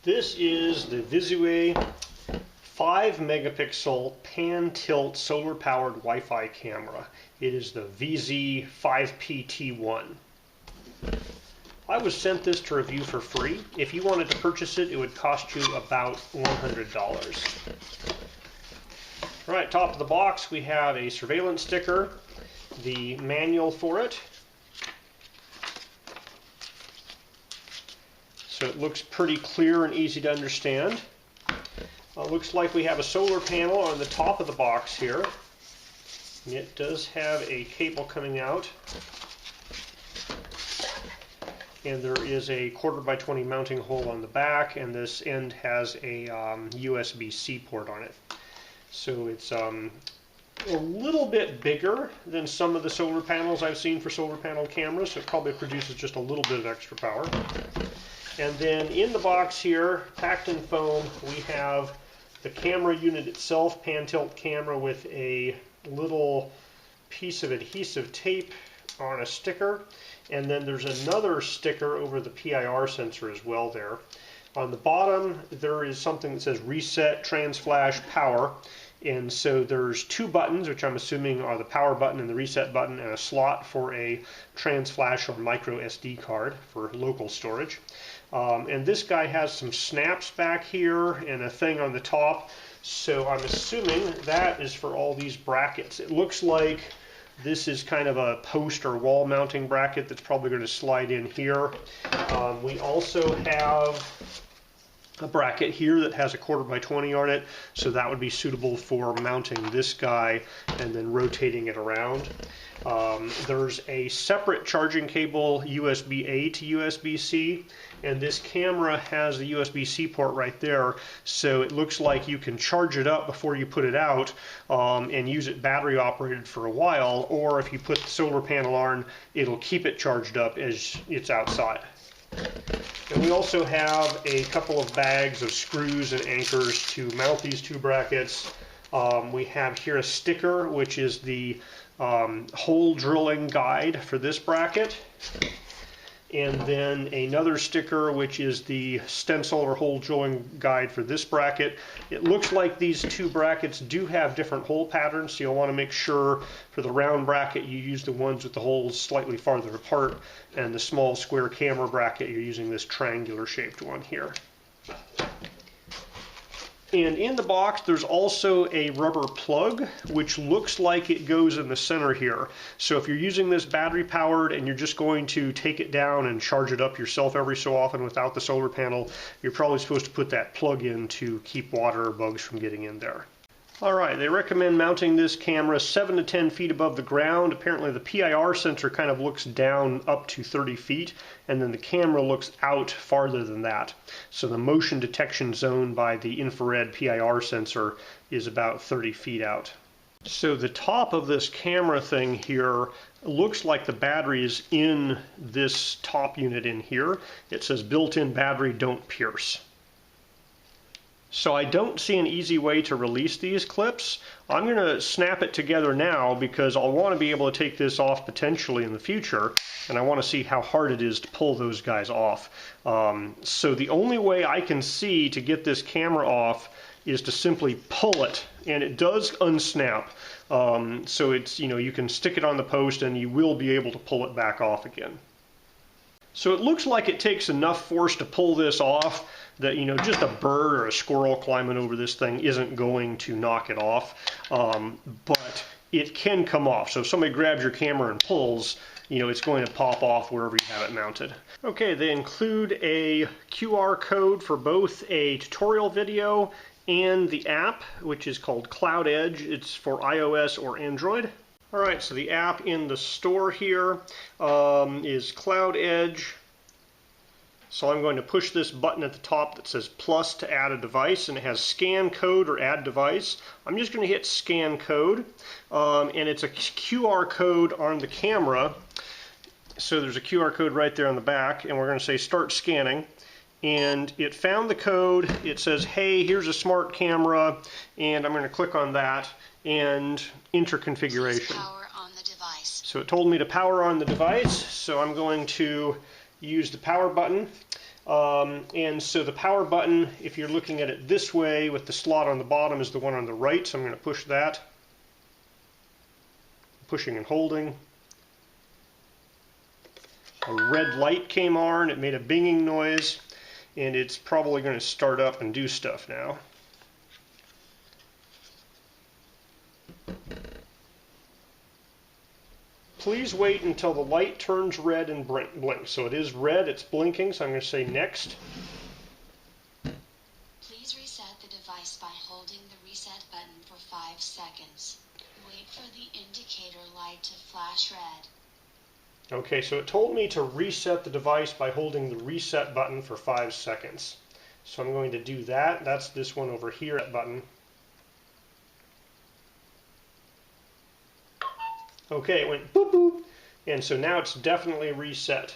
This is the VIZIUUY 5 megapixel pan tilt solar powered Wi-Fi camera. It is the VZ-5PT1. I was sent this to review for free. If you wanted to purchase it, it would cost you about $100. Alright, top of the box we have a surveillance sticker, the manual for it. So it looks pretty clear and easy to understand. Looks like we have a solar panel on the top of the box here. It does have a cable coming out. And there is a 1/4x20 mounting hole on the back, and this end has a USB-C port on it. So it's a little bit bigger than some of the solar panels I've seen for solar panel cameras, so it probably produces just a little bit of extra power. And then in the box here, packed in foam, we have the camera unit itself, pan tilt camera with a little piece of adhesive tape on a sticker. And then there's another sticker over the PIR sensor as well there. On the bottom, there is something that says reset, trans flash, power. And so there's two buttons, which I'm assuming are the power button and the reset button, and a slot for a trans flash or microSD card for local storage. And this guy has some snaps back here and a thing on the top. So I'm assuming that is for all these brackets. It looks like this is kind of a post or wall mounting bracket that's probably going to slide in here. We also have a bracket here that has a 1/4x20 on it, so that would be suitable for mounting this guy and then rotating it around. There's a separate charging cable, USB-A to USB-C, and this camera has the USB-C port right there, so it looks like you can charge it up before you put it out and use it battery operated for a while, or if you put the solar panel on, it'll keep it charged up as it's outside. And we also have a couple of bags of screws and anchors to mount these two brackets. We have here a sticker, which is the hole drilling guide for this bracket. And then another sticker, which is the stencil or hole drilling guide for this bracket. It looks like these two brackets do have different hole patterns, so you'll want to make sure for the round bracket you use the ones with the holes slightly farther apart, and the small square camera bracket you're using this triangular shaped one here. And in the box there's also a rubber plug, which looks like it goes in the center here. So if you're using this battery powered and you're just going to take it down and charge it up yourself every so often without the solar panel, you're probably supposed to put that plug in to keep water or bugs from getting in there. Alright, they recommend mounting this camera 7 to 10 feet above the ground. Apparently the PIR sensor kind of looks down up to 30 feet, and then the camera looks out farther than that. So the motion detection zone by the infrared PIR sensor is about 30 feet out. So the top of this camera thing here looks like the battery is in this top unit in here. It says built-in battery, don't pierce. So I don't see an easy way to release these clips. I'm going to snap it together now because I'll want to be able to take this off potentially in the future, and I want to see how hard it is to pull those guys off. So the only way I can see to get this camera off is to simply pull it, and it does unsnap. So it's, you can stick it on the post and you will be able to pull it back off again. So it looks like it takes enough force to pull this off that, just a bird or a squirrel climbing over this thing isn't going to knock it off. But it can come off. So if somebody grabs your camera and pulls, it's going to pop off wherever you have it mounted. Okay, they include a QR code for both a tutorial video and the app, which is called CloudEdge. It's for iOS or Android. Alright, so the app in the store here is CloudEdge. So I'm going to push this button at the top that says plus to add a device, and it has scan code or add device. I'm just going to hit scan code, and it's a QR code on the camera. So there's a QR code right there on the back, and we're going to say start scanning. And it found the code. It says, hey, here's a smart camera, and I'm going to click on that and enter configuration. Power on the device. So it told me to power on the device, so I'm going to use the power button. And so the power button, if you're looking at it this way with the slot on the bottom, is the one on the right. So I'm going to push that. Pushing and holding. A red light came on. It made a binging noise. And it's probably going to start up and do stuff now. Please wait until the light turns red and blinks. So it is red, it's blinking, so I'm going to say next. Please reset the device by holding the reset button for 5 seconds. Wait for the indicator light to flash red. Okay, so it told me to reset the device by holding the reset button for 5 seconds. So I'm going to do that. That's this one over here, that button. Okay, it went boop boop, and so now it's definitely reset.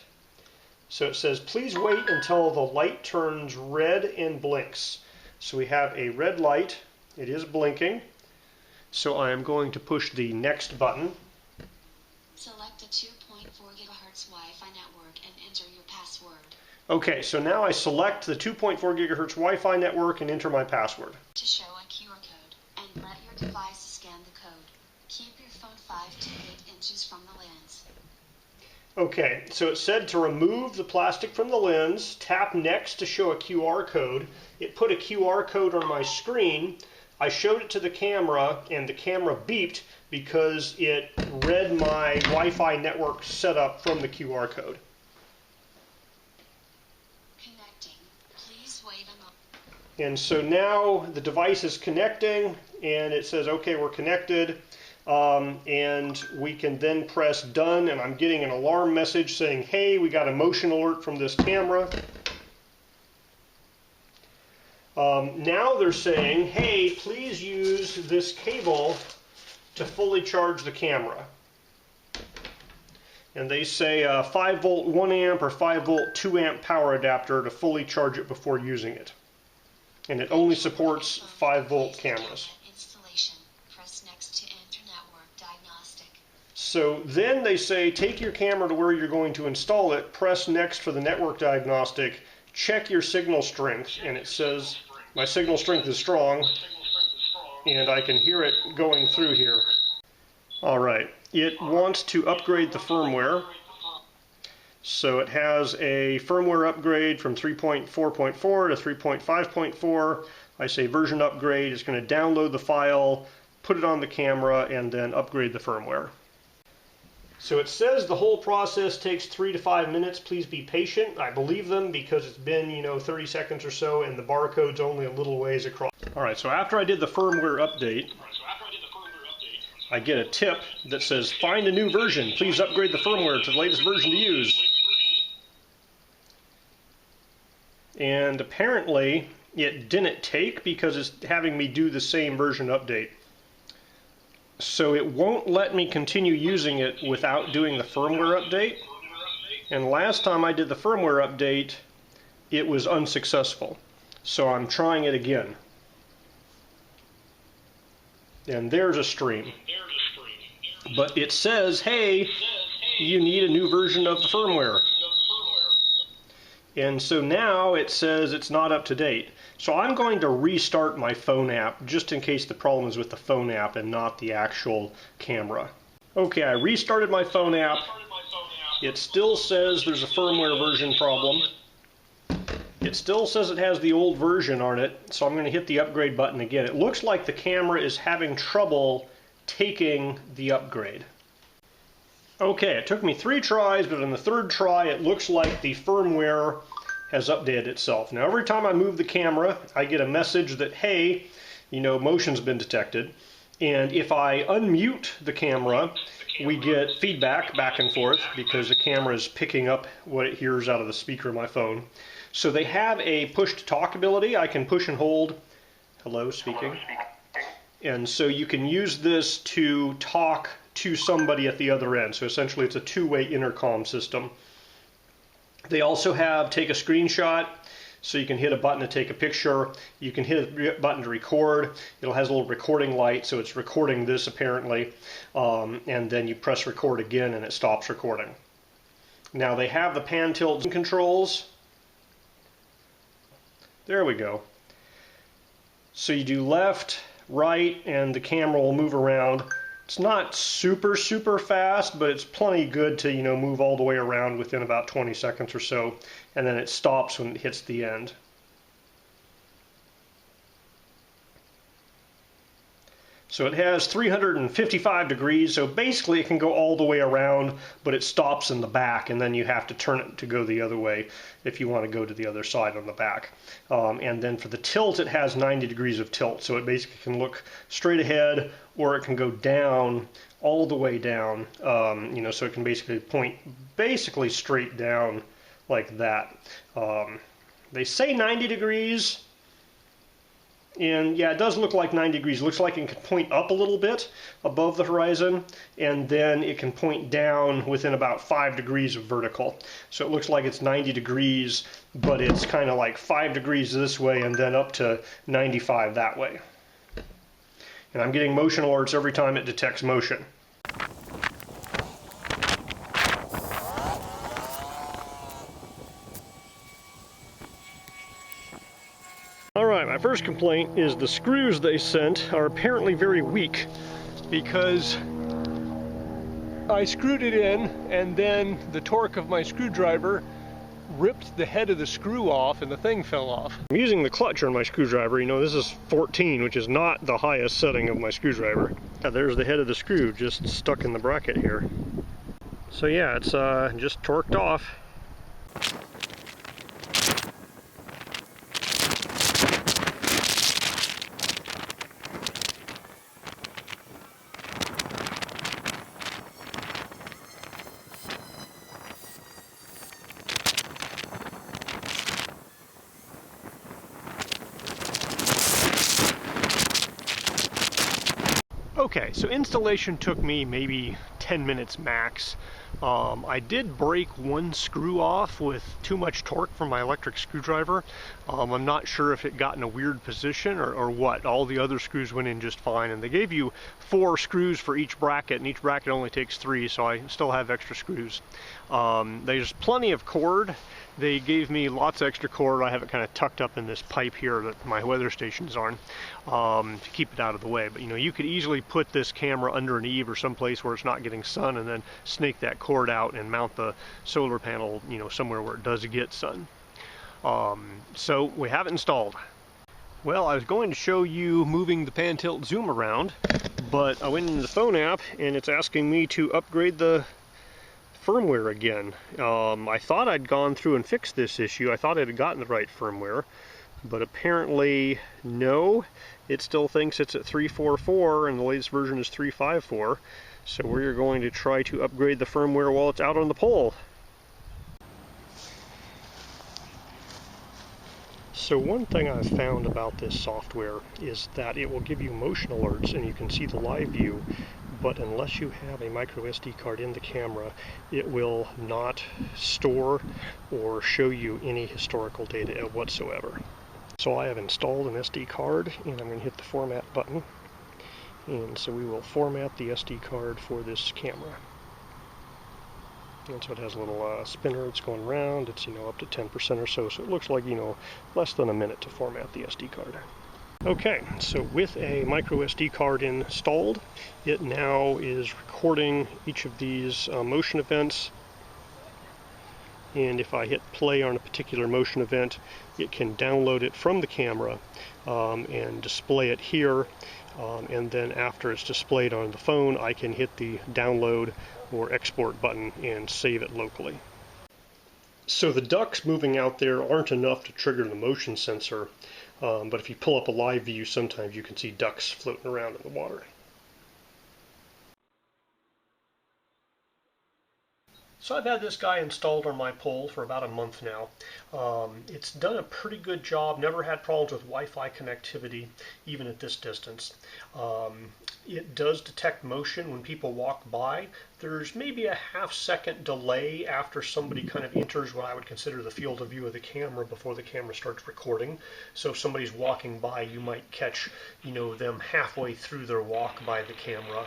So it says, please wait until the light turns red and blinks. So we have a red light, it is blinking. So I am going to push the next button. Select a 2.4 GHz Wi-Fi network and enter your password. Okay, so now I select the 2.4 GHz Wi-Fi network and enter my password. To show a QR code, and let your device scan the code. Keep your phone 5 to 8 inches from the lens. Okay, so it said to remove the plastic from the lens, tap next to show a QR code. It put a QR code on my screen. I showed it to the camera, and the camera beeped because it read my Wi-Fi network setup from the QR code. Connecting. Please wait a moment. And so now the device is connecting, and it says, okay, we're connected. And we can then press done, and I'm getting an alarm message saying, hey, we got a motion alert from this camera. Now they're saying, hey, please use this cable to fully charge the camera. And they say 5 volt 1 amp or 5 volt 2 amp power adapter to fully charge it before using it. And it only supports 5 volt cameras. Press next to enter network diagnostic. So then they say, take your camera to where you're going to install it, press next for the network diagnostic, check your signal strength, and it says my signal strength is strong, and I can hear it going through here. Alright, it wants to upgrade the firmware. So it has a firmware upgrade from 3.4.4 to 3.5.4. I say version upgrade. It's going to download the file, put it on the camera, and then upgrade the firmware. So it says the whole process takes 3 to 5 minutes. Please be patient. I believe them because it's been, 30 seconds or so, and the barcode's only a little ways across. Alright, so after I did the firmware update, I get a tip that says, find a new version. Please upgrade the firmware to the latest version to use. And apparently it didn't take because it's having me do the same version update. So it won't let me continue using it without doing the firmware update. And last time I did the firmware update, it was unsuccessful. So I'm trying it again. And there's a stream. But it says, hey, you need a new version of the firmware. And so now it says it's not up to date. So I'm going to restart my phone app just in case the problem is with the phone app and not the actual camera. Okay, I restarted my phone app. It still says there's a firmware version problem. It still says it has the old version on it, so I'm going to hit the upgrade button again. It looks like the camera is having trouble taking the upgrade. Okay, it took me 3 tries, but on the 3rd try it looks like the firmware has updated itself. Now every time I move the camera, I get a message that, hey, motion's been detected. And if I unmute the camera, we get feedback back and forth because the camera is picking up what it hears out of the speaker of my phone. So they have a push-to-talk ability. I can push and hold. Hello, speaking. And so you can use this to talk to somebody at the other end. So essentially it's a two-way intercom system. They also have take a screenshot, so you can hit a button to take a picture. You can hit a button to record. It has a little recording light, so it's recording this apparently. And then you press record again and it stops recording. Now they have the pan tilt controls. There we go. So you do left, right, and the camera will move around. It's not super fast, but it's plenty good to, move all the way around within about 20 seconds or so, and then it stops when it hits the end. So it has 355 degrees, so basically it can go all the way around, but it stops in the back, and then you have to turn it to go the other way if you want to go to the other side on the back. And then for the tilt, it has 90 degrees of tilt, so it basically can look straight ahead, or it can go down, all the way down, so it can basically point straight down like that. They say 90 degrees. And yeah, it does look like 90 degrees. It looks like it can point up a little bit above the horizon, and then it can point down within about 5 degrees of vertical. So it looks like it's 90 degrees, but it's kind of like 5 degrees this way and then up to 95 that way. And I'm getting motion alerts every time it detects motion. Alright, my first complaint is the screws they sent are apparently very weak, because I screwed it in and then the torque of my screwdriver ripped the head of the screw off and the thing fell off. I'm using the clutch on my screwdriver. This is 14, which is not the highest setting of my screwdriver. Yeah, there's the head of the screw just stuck in the bracket here. So yeah, it's just torqued off. Okay, so installation took me maybe 10 minutes max. I did break one screw off with too much torque from my electric screwdriver. I'm not sure if it got in a weird position or what. All the other screws went in just fine, and they gave you 4 screws for each bracket, and each bracket only takes 3, so I still have extra screws. There's plenty of cord. They gave me lots of extra cord. I have it kind of tucked up in this pipe here that my weather station's on, to keep it out of the way. But you could easily put this camera under an eave or someplace where it's not getting sun, and then snake that cord out and mount the solar panel, somewhere where it does get sun. So we have it installed. Well, I was going to show you moving the pan tilt zoom around, but I went into the phone app and it's asking me to upgrade the firmware again. I thought I'd gone through and fixed this issue. I thought it had gotten the right firmware, but apparently no. It still thinks it's at 3.4.4 and the latest version is 3.5.4. So we're going to try to upgrade the firmware while it's out on the pole. So one thing I've found about this software is that it will give you motion alerts and you can see the live view, but unless you have a microSD card in the camera, it will not store or show you any historical data whatsoever. So I have installed an SD card and I'm going to hit the format button, and so we will format the SD card for this camera. And so it has a little spinner that's going around. It's up to 10% or so, so it looks like less than a minute to format the SD card. Okay, so with a microSD card installed, it now is recording each of these motion events. And if I hit play on a particular motion event, it can download it from the camera and display it here. And then after it's displayed on the phone, I can hit the download or export button and save it locally. So the ducks moving out there aren't enough to trigger the motion sensor, but if you pull up a live view, sometimes you can see ducks floating around in the water. So I've had this guy installed on my pole for about a month now. It's done a pretty good job, never had problems with Wi-Fi connectivity, even at this distance. It does detect motion when people walk by. There's maybe a half-second delay after somebody kind of enters what I would consider the field of view of the camera before the camera starts recording. So if somebody's walking by, you might catch, them halfway through their walk by the camera.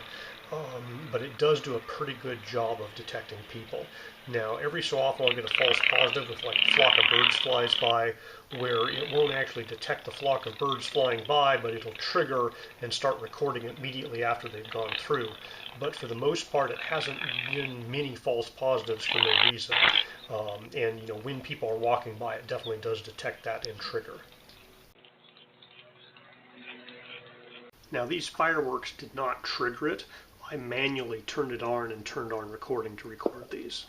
But it does do a pretty good job of detecting people. Now, every so often I'll get a false positive if like a flock of birds flies by, where it won't actually detect the flock of birds flying by, but it'll trigger and start recording immediately after they've gone through. But for the most part, it hasn't been many false positives for no reason. And when people are walking by, it definitely does detect that and trigger. Now, these fireworks did not trigger it. I manually turned it on and turned on recording to record these.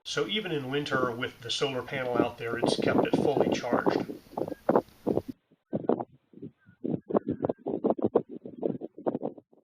So even in winter with the solar panel out there, it's kept it fully charged.